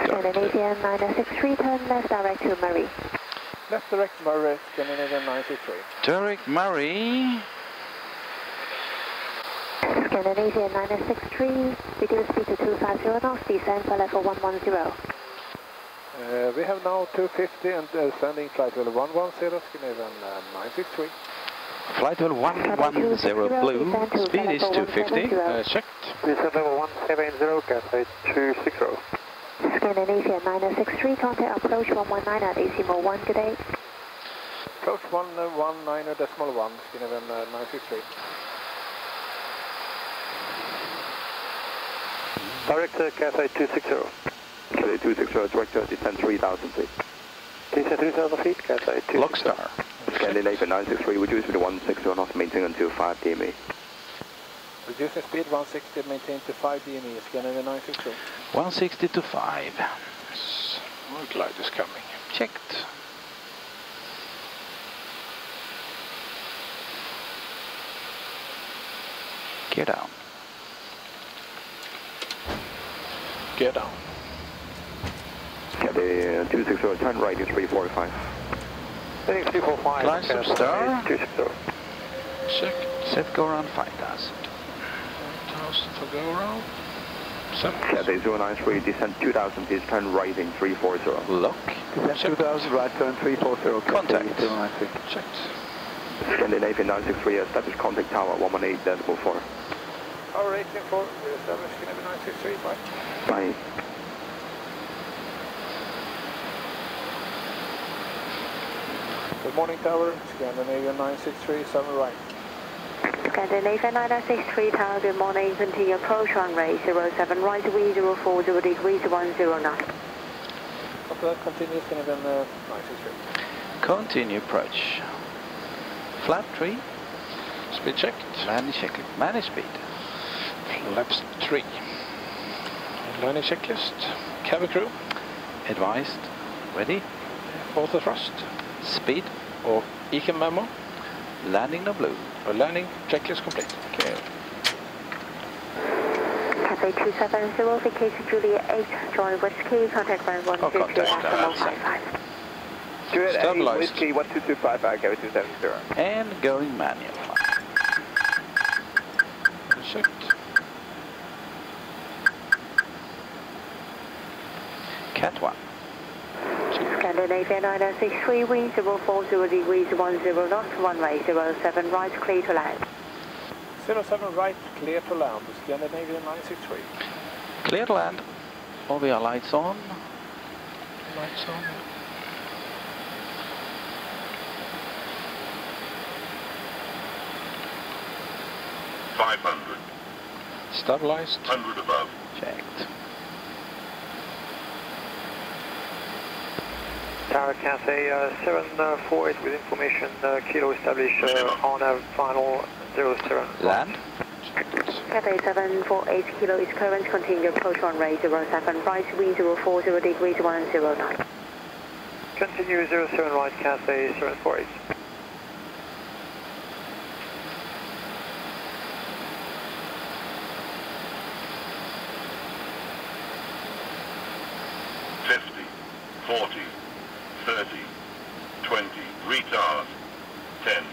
Scandinavian 963, turn left direct to Murray. Left direct Murray, Scandinavian 963. Direct Murray. Scandinavian 963, reduce speed to 250 knots, descend for level 110. We have now 250 and sending flight level 110, Scandinavian 963. Flight level 110 blue, speed is 250, checked. Descend level 170, Cathay 260. Scandinavian 963, contact approach 119 at decimal 1, good day. Approach 119.1, Scandinavian 963. Direct Cathay 260. Cathay 260, direct descend 3,000 feet. Descend 3,000 feet, Cathay 260. Lockstar. Scandinavian 963, reduce speed to 160 knots, maintain until 5 DME. Reducing speed 160, maintain to 5 DME, Scandinavian 963. 160 to 5. More glide is coming. Checked. Gear down. Gear down. Cathay 260, turn right in 345. Heading 345. Climb some star. 260. Check. Set go around 5,000. 5,000 for go around. Cathay 093, descend 2,000 feet, turn right in 340. Lock. Descend 2,000, right turn 340. Contact. 093. Checked. Scandinavian 963, establish contact tower 118.4. Tower 18.4, establish Scandinavian 963, bye. Bye. Good morning, tower. Scandinavian 963, 7 right. Scandinavian 963, tower, good morning. Continue approach runway 07 right, V040 degrees 10 knots. After that, continue Scandinavian 963. Continue approach. Flap 3. Speed checked. Landing checklist. Manage speed. Flaps 3. Landing checklist. Cabin crew. Advised. Ready. Auto thrust. Speed. Or Ecam memo. Landing no blue. Or landing checklist complete. Okay. Cathay 270, vacation Juliet 8, join Whiskey, contact runway 150, decimal 55. Juliet 8, Stabilized. Whiskey 12255, go 270. And going manual. Checked. Cat 1. Scandinavian 963, wind 040 degrees 10 knots, runway 07 right, clear to land. 07 right, clear to land, Scandinavian 963. Clear to land. All the lights on. Lights on. Stabilized. 100 above. Checked. Tower Cathay 748 with information, kilo established on a final 07. Land. Cathay 748, kilo is current, continue approach runway 07 right, wind 040 degrees 10 knots. Continue 07 right, Cathay 748. Retard. 10.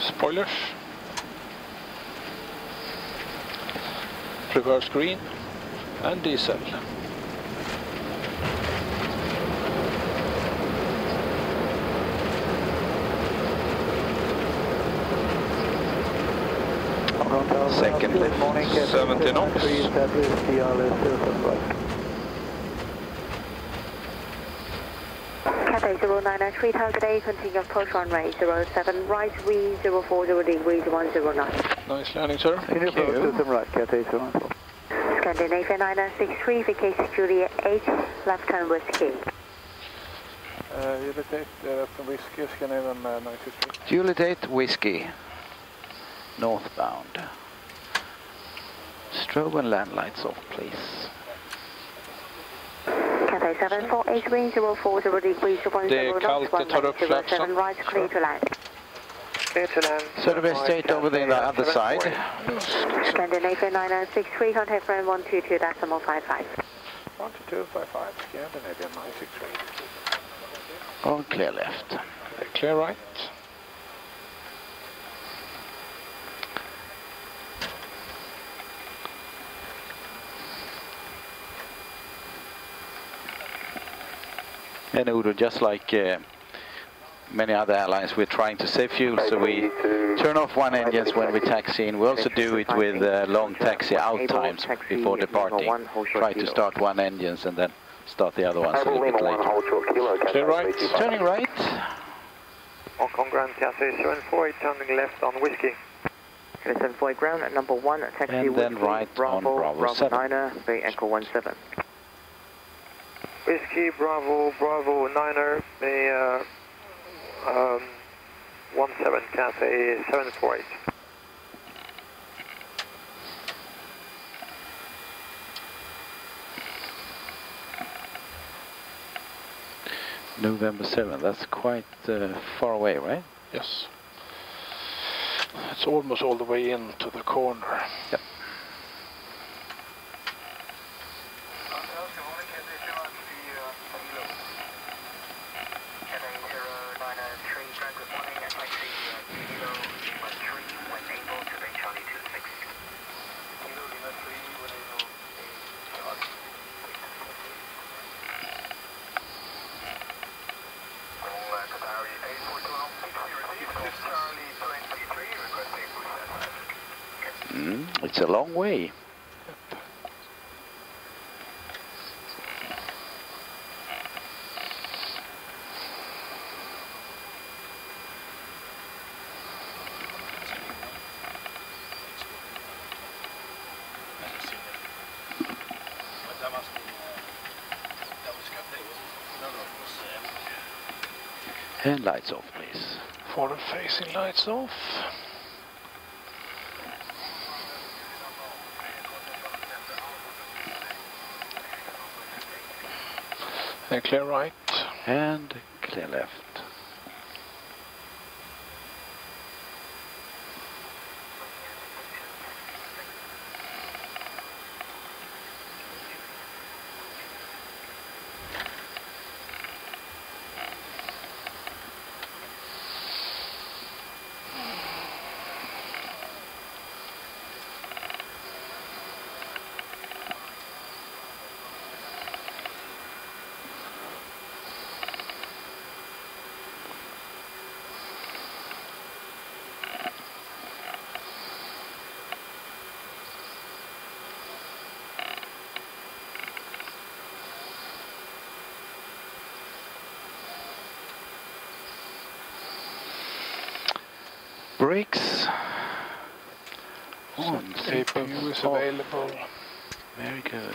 Spoilers. Reverse green. And diesel. Second lift. 70 knots. Cathay 093, target A, continue approach runway 07 right, V040 degrees 10 knots. Nice landing, sir. Thank you. Scandinavian 963, vacation Juliet 8, left turn Whiskey. Juliet 8 from Whiskey, Scandinavian 963. Juliet 8 Whiskey. Northbound. Strobe and land lights off, please. Cathay 748, wind 040 degrees 10 knots, runway 07 right, clear to land. Clear to land. So to be straight over the other side. Scandinavian 963, contact frame 122.55. 12255, Scandinavian 963. On clear left. Clear right. And Udo, just like many other airlines, we're trying to save fuel, so we turn off one engine when we taxi in. We also do it with long taxi out times before departing. Try to start one engine and then start the other ones a little bit later. Clear right. Turning right. Hong Kong Ground, Cathay 748, turning left on Whiskey. 748 ground at number 1, taxi And then Whiskey, right on Bravo, Bravo 7. 9er, Bay Echo 17. Whiskey, Bravo, Bravo, 9er, Bay 17, Cathay 748. November 7, that's quite far away, right? Yes. It's almost all the way into the corner. Yep. It's a long way. And lights off, please. Forward facing lights off. And clear right. And clear left. Brakes on. CPU is available. Very good.